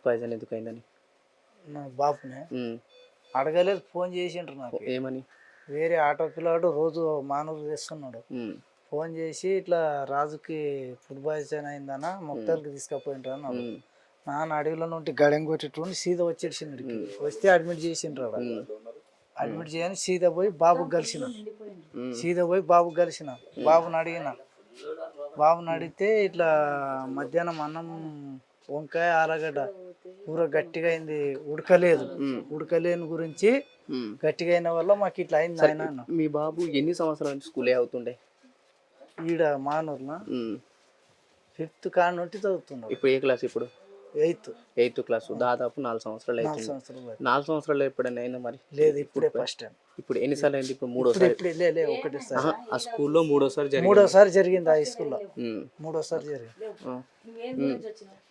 Poison ఎందుకు అయిందని? నా బాపునే అడగలేదు, ఫోన్ చేసిండ్రు నాకు. ఏమని? వేరే ఆటో పిల్లాడు రోజు మానూరు చేస్తున్నాడు. ఫోన్ చేసి ఇట్లా రాజుకి ఫుడ్ పాయిజన్ అయిందన్న, మొక్కలకి తీసుకుపోయిండ్రు అన్నాడు. నాన్న అడవిలో నుండి గడెం కొట్టేటువంటి సీదా వచ్చేసిండు. వస్తే అడ్మిట్ చేసిండ్రు. అడ్మిట్ చేయని సీదా పోయి బాబుకి కలిసిన. బాబుని అడిగితే ఇట్లా మధ్యాహ్నం అన్నం వంకాయ ఆలుగడ్డ కూర గట్టిగా అయింది, ఉడకలేని గురించి గట్టిగా అయిన వల్ల మాకు ఇట్లా అయింది ఆయన. మీ బాబు ఎన్ని సంవత్సరాల నుంచి స్కూలే అవుతుండే? ఈడ మానూరులో 5th కాడ నుండి చదువుతున్నాడు. ఇప్పుడు ఏ క్లాస్? ఇప్పుడు 8th క్లాస్. దాదాపు 4 సంవత్సరాలు అవుతుంది. 4 సంవత్సరాలు ఎప్పుడైనా అయినా? మరి లేదు, ఇప్పుడే ఫస్ట్ టైం. ఇప్పుడు ఎన్నిసార్లు అయింది? ఇప్పుడు మూడోసారి. ఒకటిసారి ఆ స్కూల్లో మూడోసారి జరిగింది. ఆ స్కూల్లో మూడోసారి జరిగింది.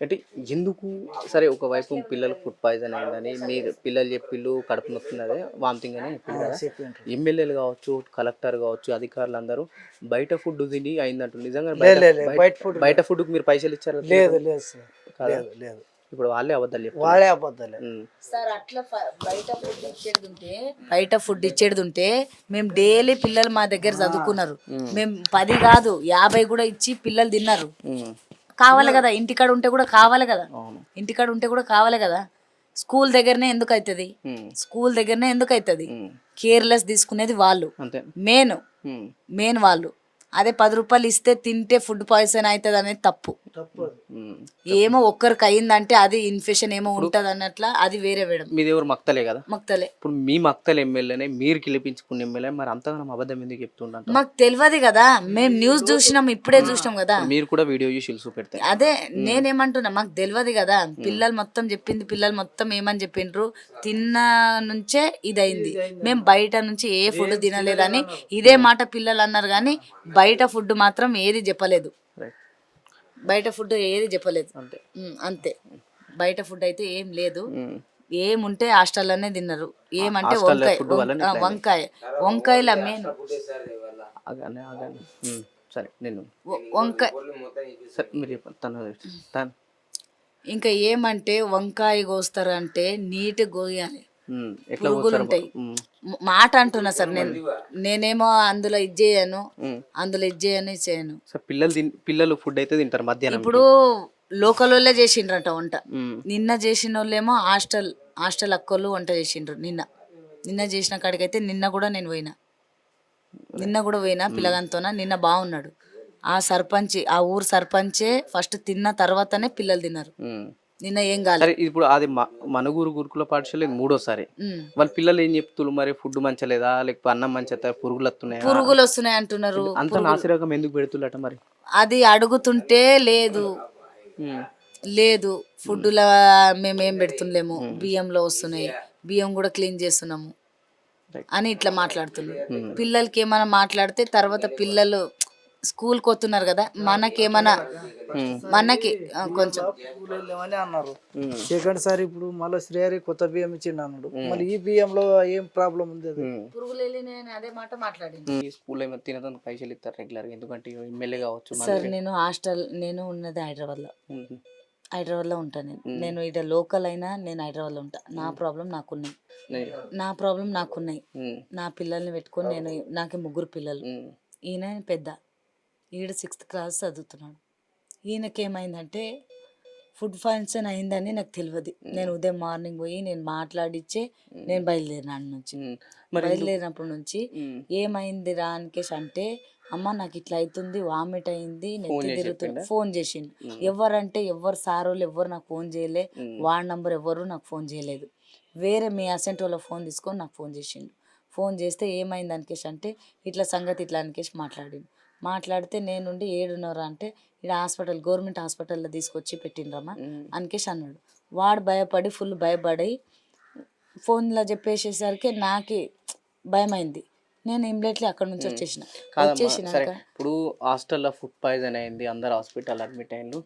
అంటే ఎందుకు? సరే, ఒకవైపు పిల్లలకు ఫుడ్ పాయిజన్ అయిందని మీరు పిల్లలు చెప్పిళ్ళు, కడుపు నొప్పున్నదే, వామిటింగ్ అని చెప్పింది కదా. ఎమ్మెల్యేలు కావచ్చు, కలెక్టర్ కావచ్చు, అధికారులు అందరూ బయట ఫుడ్ తిని అయిందంటారు. నిజంగా బయట ఫుడ్కి మీరు పైసలు ఇచ్చారు? లేదు. ఇప్పుడు వాళ్ళే అబద్ధాలు సార్. అట్లా బయట ఫుడ్ ఇచ్చేది ఉంటే మేము డైలీ పిల్లలు మా దగ్గర చదువుకున్నారు. మేము 10 కాదు 50 కూడా ఇచ్చి పిల్లలు తిన్నారు. కావాలి కదా, ఇంటికాడ ఉంటే కూడా కావాలి కదా. స్కూల్ దగ్గరనే ఎందుకు అవుతుంది? కేర్లెస్ తీసుకునేది వాళ్ళు, మెయిన్ వాళ్ళు. అదే 10 రూపాయలు ఇస్తే తింటే ఫుడ్ పాయిజన్ అవుతుంది అనేది తప్పు. ఏమో ఒక్కరికి అయిందంటే అది ఇన్ఫెక్షన్ ఏమో ఉంటది అన్నట్ల, అది వేరే వేయడం. మీది ఎవరు? మక్తలే కదా. మక్తలే. ఇప్పుడు మీ మక్తలు ఎమ్మెల్యేనే, మీరు గెలిపించుకున్న ఎమ్మెల్యే, మరి అంతగా అబద్ధం ఎందుకు చెప్తుంటారు? మాకు తెలియదు కదా, మేము న్యూస్ చూసినాం, ఇప్పుడే చూసినాం కదా. మీరు కూడా వీడియో చూసి చూపెడతారు. అదే నేనేమంటున్నా, మాకు తెలియదు కదా. పిల్లలు మొత్తం ఏమని చెప్పిండ్రు, తిన్న నుంచే ఇదైంది. మేము బయట నుంచి ఏ ఫుడ్ తినలేదని ఇదే మాట పిల్లలు అన్నారు, కానీ బయట ఫుడ్ మాత్రం ఏది చెప్పలేదు. అంతే. బయట ఫుడ్ అయితే ఏం లేదు. ఏముంటే హాస్టల్లోనే తిన్నారు. ఏమంటే వంకాయల మెయిన్ ఇంకా ఏమంటే వంకాయ కోస్తారంటే నీట్ గోయాలి, పురుగులు ఉంటాయి. మాట అంటున్నా సార్, నేనేమో అందులో ఇది చేయను. పిల్లలు ఫుడ్ అయితే తింటారు మధ్యాహ్నం. ఇప్పుడు లోకల్ వాళ్ళే చేసిండ్రట వంట. నిన్న చేసిన వాళ్ళేమో హాస్టల్ అక్కోళ్ళు వంట చేసిండ్రు. నిన్న చేసిన కాడికైతే నిన్న కూడా పోయినా పిల్లగాంతోన. నిన్న బాగున్నాడు. ఆ ఊరు సర్పంచే ఫస్ట్ తిన్న తర్వాతనే పిల్లలు తిన్నారు. నిన్న ఏం కాలేదు. ఇప్పుడు అది మనుగురు గురుకుల పాఠశాల 3వ సారి. వాళ్ళ పిల్లలు ఏం చెప్తున్నారు మరి? ఫుడ్ మంచలేదా, లేకపోతే అన్నం మంచిదా, పురుగులు వస్తున్నాయి అంటున్నారు. అంత నాసిరకం ఎందుకు పెడుతున్నట మరి? అది అడుగుతుంటే లేదు ఫుడ్లో మేమేం పెడుతుండలేము, బియ్యంలో వస్తున్నాయి, బియ్యం కూడా క్లీన్ చేస్తున్నాము అని ఇట్లా మాట్లాడుతున్నారు. పిల్లలకి ఏమైనా మాట్లాడితే తర్వాత పిల్లలు స్కూల్కి వస్తున్నారు కదా, మనకి కొంచెం అన్నారు. సెకండ్ సారి ఇప్పుడు మళ్ళీ శ్రీహరి కొత్త బియ్యం ఇచ్చిండు అన్నాడు. మళ్ళీ ఈ బియ్యంలో ఏం ప్రాబ్లం ఉంది? పురుగులు వెళ్ళినాయని అదే మాట మాట్లాడింది. ఈ స్కూల్ ఏమైనా తినడానికి పైసలు ఇస్తారు రెగ్యులర్ గా? ఎందుకంటే ఎమ్మెల్యే కావచ్చు సార్. నేను ఉన్నది హైదరాబాద్లో ఉంటాను. నేను ఇక్కడ లోకల్ అయినా నేను హైదరాబాద్లో ఉంటా. నా ప్రాబ్లం నాకున్నాయి. నా పిల్లల్ని పెట్టుకొని నాకు 3 పిల్లలు. ఈయన పెద్ద, ఈడ 6th క్లాస్ చదువుతున్నాడు. ఈయనకేమైందంటే ఫుడ్ పాయిజన్ అయిందని నాకు తెలియదు. నేను ఉదయం మార్నింగ్ పోయి నేను మాట్లాడిచ్చే నేను బయలుదేరినప్పటి నుంచి ఏమైంది రా అనికేసి అంటే, అమ్మ నాకు ఇట్లా అవుతుంది, వామిట్ అయింది, నెత్తి తిరుగుతుంది. ఫోన్ చేసిండు. ఎవరంటే ఎవరు సారోళ్ళు ఎవరు నాకు ఫోన్ చేయలే, వార్డ్ నంబర్ ఎవరు నాకు ఫోన్ చేయలేదు. వేరే మీ అసెంట్ వాళ్ళ ఫోన్ తీసుకొని నాకు ఫోన్ చేసిండు. ఫోన్ చేస్తే ఏమైంది అనికేసి అంటే, ఇట్లా సంగతి ఇట్లా అనికేసి మాట్లాడితే నేనుండి 7:30 అంటే ఇక్కడ గవర్నమెంట్ హాస్పిటల్లో తీసుకొచ్చి పెట్టిండ్రమ్మా అనికేసి అన్నాడు. వాడు ఫుల్ భయపడి ఫోన్లో చెప్పేసేసరికి నాకు భయమైంది. నేను ఇమ్మీడియట్లీ అక్కడ నుంచి వచ్చేసిన. ఇప్పుడు హాస్టల్లో ఫుడ్ పాయిజన్ అయింది, అందరు హాస్పిటల్ అడ్మిట్ అయ్యిండు.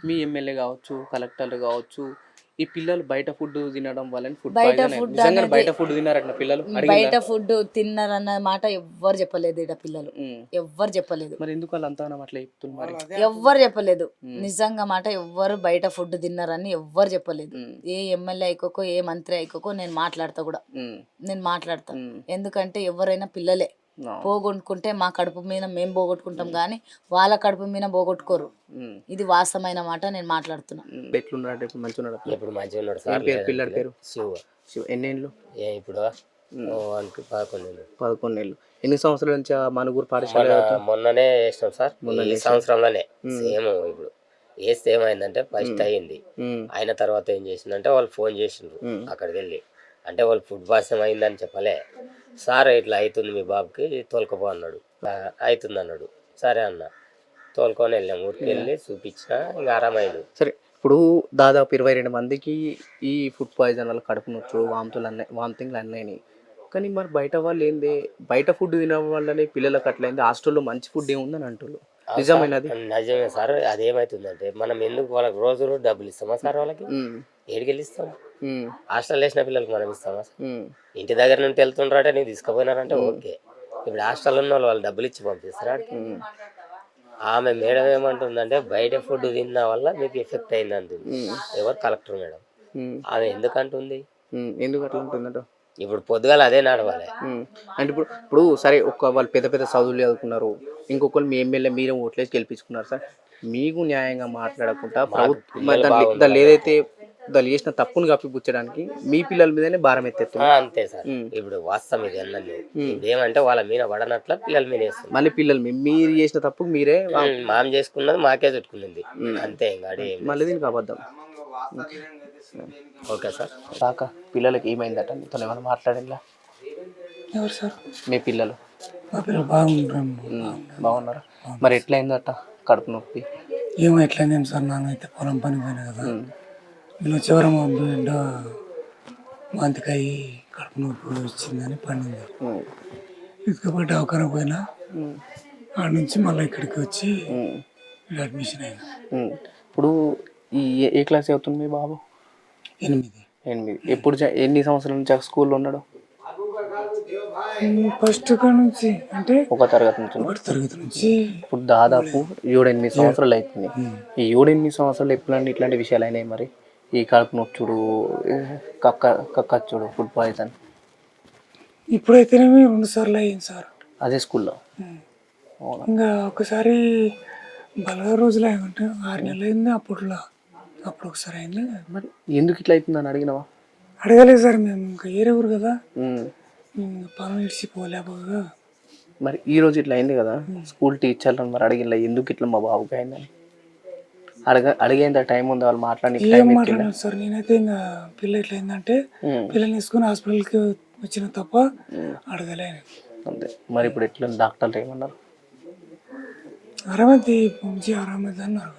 మీ ఎమ్మెల్యే కావచ్చు, కలెక్టర్ కావచ్చు, ఈ పిల్లలు బయట ఫుడ్ తినడం వల్ల ఫుడ్ బయట పాయిజన్ food నిజంగా అనేది- బయట ఫుడ్ తినారట పిల్లలు బయట ఫుడ్ తిన్నారన్న మాట ఎవ్వరు చెప్పలేదు ఇక్కడ పిల్లలు, ఎవ్వరు చెప్పలేదు, మరి ఎందుకు వాళ్ళు అంతా అట్లా చెప్తున్నారు మరి ఎవ్వరు చెప్పలేదు. నిజంగా మాట ఎవ్వరు బయట ఫుడ్ తిన్నారని ఎవ్వరు చెప్పలేదు. ఏ ఎమ్మెల్యే అయికోకో ఏ మంత్రి అయికోకో నేను మాట్లాడతా కూడా, నేను మాట్లాడతా. ఎందుకంటే ఎవరైనా పిల్లలే పోగొట్టుకుంటే మా కడుపు మీద మేము పోగొట్టుకుంటాం కానీ వాళ్ళ కడుపు మీద పోగొట్టుకోరు. ఇది వాస్తవమైన మాట, నేను మాట్లాడుతున్నా. ఎట్లున్నాడు ఇప్పుడు మంచిగా ఉన్నాడు ఇప్పుడు మంచిగా ఉన్నాడు సార్. పిల్లడి పేరు శివ. ఎన్నేళ్ళు ఇప్పుడు వానికి 11 ఏళ్ళు. ఎన్ని సంవత్సరాల నుంచి ఆ మనుగురు పాఠశాల మొన్ననే వేసినాం సార్, ఈ సంవత్సరంలోనే సేమ్. ఇప్పుడు వేస్తే ఏమైందంటే ఫస్ట్ అయ్యింది, అయిన తర్వాత ఏం చేసిందంటే వాళ్ళు ఫోన్ చేసిండ్రు అక్కడికి వెళ్ళి. అంటే వాళ్ళు ఫుడ్ పాయిజన్ అయిందని చెప్పలే, సార్ ఇట్లా అవుతుంది మీ బాబుకి తోలుకపో అన్నాడు. అవుతుంది అన్నాడు. సరే అన్న తోలుకొని వెళ్ళాం, ఊరికి వెళ్ళి చూపించిన, ఇంకా ఆరామైంది. సరే ఇప్పుడు దాదాపు 22 మందికి ఈ ఫుడ్ పాయిజన్ వల్ల కడుపు నొచ్చుడు వామిటింగ్లు అన్నాయి. కానీ మరి బయట వాళ్ళు ఏంది బయట ఫుడ్ తినడం వల్లనే పిల్లలకు అట్లయింది. హాస్టల్లో మంచి ఫుడ్ ఏముందని అంటున్నారు, నిజమైనది? నిజమే సార్. అదేమవుతుందంటే మనం ఎందుకు వాళ్ళకి రోజు డబ్బులు ఇస్తామా సార్? వాళ్ళకి ఏడికెళ్ళి ఇస్తాం? హాస్టల్ వేసిన పిల్లలకి మనం ఇస్తామా సార్? ఇంటి దగ్గర నుండి వెళ్తుండ్రంటే నీకు తీసుకుపోయినారంటే ఓకే. ఇప్పుడు హాస్టల్ ఉన్న వాళ్ళు డబ్బులు ఇచ్చి పంపిస్తారు. ఆమె మేడం ఏమంటుందంటే బయట ఫుడ్ తిన్న వల్ల మీకు ఎఫెక్ట్ అయింది అంటుంది. ఎవరు? Collector madam. ఆమె ఎందుకంటుంది? ఎందుకు అట్లా ఉంటుందంట? ఇప్పుడు పొద్దుగాల అదే నడవాలి. అంటే ఇప్పుడు సరే వాళ్ళు పెద్ద పెద్ద చదువులు చదువుకున్నారు, ఇంకొకరు మీ ఎమ్మెల్యే మీరే ఓట్లేసి గెలిపించుకున్నారు సార్. మీకు న్యాయంగా మాట్లాడకుండా ప్రభుత్వం ఏదైతే దాన్ని చేసిన తప్పును కప్పిపుచ్చడానికి మీ పిల్లల మీదనే భారం ఎత్తేస్తున్నారు. అంతే సార్. ఇప్పుడు వాస్తవం ఇది అన్నది. ఇప్పుడు ఏమంటే వాళ్ళ మీద పడనట్ల పిల్లల మీద వేస్తుంది. మళ్ళీ పిల్లలు మీరు చేసిన తప్పు మీరే మాం చేసుకున్నది మాకే చుట్టుకునింది అంతే. ఇంకా మళ్ళీ దీనికి అబద్ధం. Okay sir. కాక పిల్లలకి ఏమైందట మీతో ఏమైనా మాట్లాడేలా? ఎవరు సార్? మీ పిల్లలు మా పిల్లలు బాగుంటారు. బాగున్నారా? మరి ఎట్లయిందట కడుపు నొప్పి? ఏమో ఎట్లయిందేం సార్, నాన్నైతే పొలం పని పోయినా కదా, నేను చివరి బిడ్డ మంతకాయ కడుపు నొప్పి వచ్చిందని పండింది. ఇసుకపోయి దవాఖాన పోయినా, ఆడ నుంచి మళ్ళీ ఇక్కడికి వచ్చి అడ్మిషన్ అయినా. ఇప్పుడు ఏ క్లాస్ అవుతుంది మీ బాబు? 8. ఎప్పుడు ఎన్ని సంవత్సరాల నుంచి స్కూల్లో ఉన్నాడు? ఫస్ట్ నుంచి అంటే 1వ తరగతి నుంచి. ఇప్పుడు దాదాపు 7-8 సంవత్సరాలు అవుతుంది. ఈ 7-8 సంవత్సరాలు ఎప్పుడంటే ఇట్లాంటి విషయాలు అయినాయి మరి? ఈ కడుపు నొచ్చుడు, కక్కచ్చుడు, ఫుడ్ పాయిజన్ ఇప్పుడైతేనేమి 2 సార్లు అయ్యింది సార్. అదే స్కూల్లో? ఇంకా ఒకసారి బలగా రోజులు అయ్యంటే 6 నెలలు అయింది. అప్పుడు ఒకసారి అయింది. మరి ఎందుకు ఇట్లా అవుతుందని అడిగినావా? అడగలేదు సార్, మేము ఇంకా ఏరెవరు కదా, పొలం ఇడిచిపోలేకపోగా. మరి ఈ రోజు ఇట్లా అయింది కదా, స్కూల్ టీచర్లను మరి అడిగిన ఎందుకు ఇట్లా మా బాబుకి అయిందని అడిగేంత టైం ఉంది? వాళ్ళు ఏం మాట్లాడారు సార్? నేనైతే ఇంకా పిల్ల ఎట్లా అయిందంటే పిల్లల్ని తీసుకుని హాస్పిటల్కి వచ్చిన తప్ప అడగలేను అంతే. మరి ఇప్పుడు ఎట్లా డాక్టర్లు ఏమన్నారు? ఆరామది పంచి ఆరామది అన్నారు.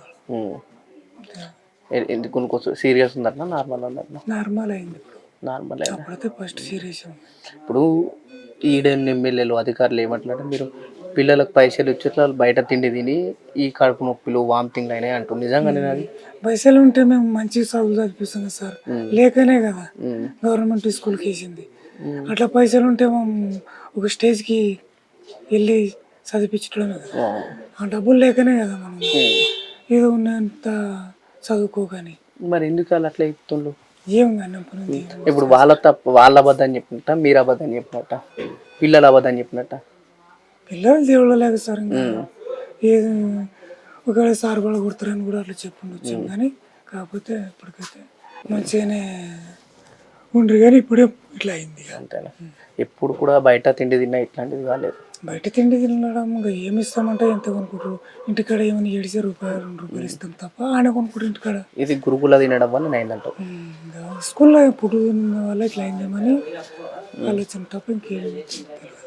కొన్ని సీరియస్ ఉందట, నార్మల్ ఉందట? నార్మల్ అయింది. నార్మల్ అప్పుడైతే ఫస్ట్ సీరియస్. ఇప్పుడు ఈడెన్ ఎమ్మెల్యేలు అధికారులు ఏమంటున్నారంటే మీరు పిల్లలకు పైసలు ఇచ్చి బయట తిండి తిని ఈ కడుపు నొప్పులు వామిటింగ్లు అయినాయి అంటూ, నిజంగానే అది? పైసలు ఉంటే మేము మంచి చదువులు చదివిస్తున్నాం సార్, లేకనే కదా గవర్నమెంట్ స్కూల్కి వేసింది. అట్లా పైసలు ఉంటే మేము ఒక స్టేజ్కి వెళ్ళి చదివించడమే కదా. ఆ డబ్బులు లేకనే కదా మనం ఏదో ఉన్నంత చదువుకోగాని. మరి ఎందుకు వాళ్ళు అట్లా చెప్తుండ్రు? ఏం కానీ ఇప్పుడు వాళ్ళ తప్పు, వాళ్ళ అబద్ధం చెప్పినట్ట, మీరు అబద్ధం చెప్పినట్ట, పిల్లలు అబద్ధం చెప్పినట్ట? పిల్లలు దేవుళ్ళ లేక సార్. ఏది ఒకవేళ సార్ కూడా కొడతారని కూడా అట్లా చెప్పుండొచ్చు. కానీ కాకపోతే ఇప్పటికైతే మంచిగానే ఉండ్రి, కానీ ఇప్పుడే ఇట్లా అయింది. అంతేనా? ఎప్పుడు కూడా బయట తిండి తిన్నా ఇట్లాంటిది కాలేదు? బయట తిండి తినడం ఇంకా ఏమి ఇస్తామంటే ఎంత కొనుక్కుంటారు? ఇంటికాడ ఏమైనా ₹7 ఇస్తాం తప్ప ఆయన కొనుక్కుంటారు ఇంటికాడ. ఇది గురుకుల తినడం వల్ల అయిందంట. స్కూల్లో ఫుడ్ తిన్న వల్ల ఇట్లా అయిందేమని ఆలోచన తప్ప ఇంకేం తెలియదు.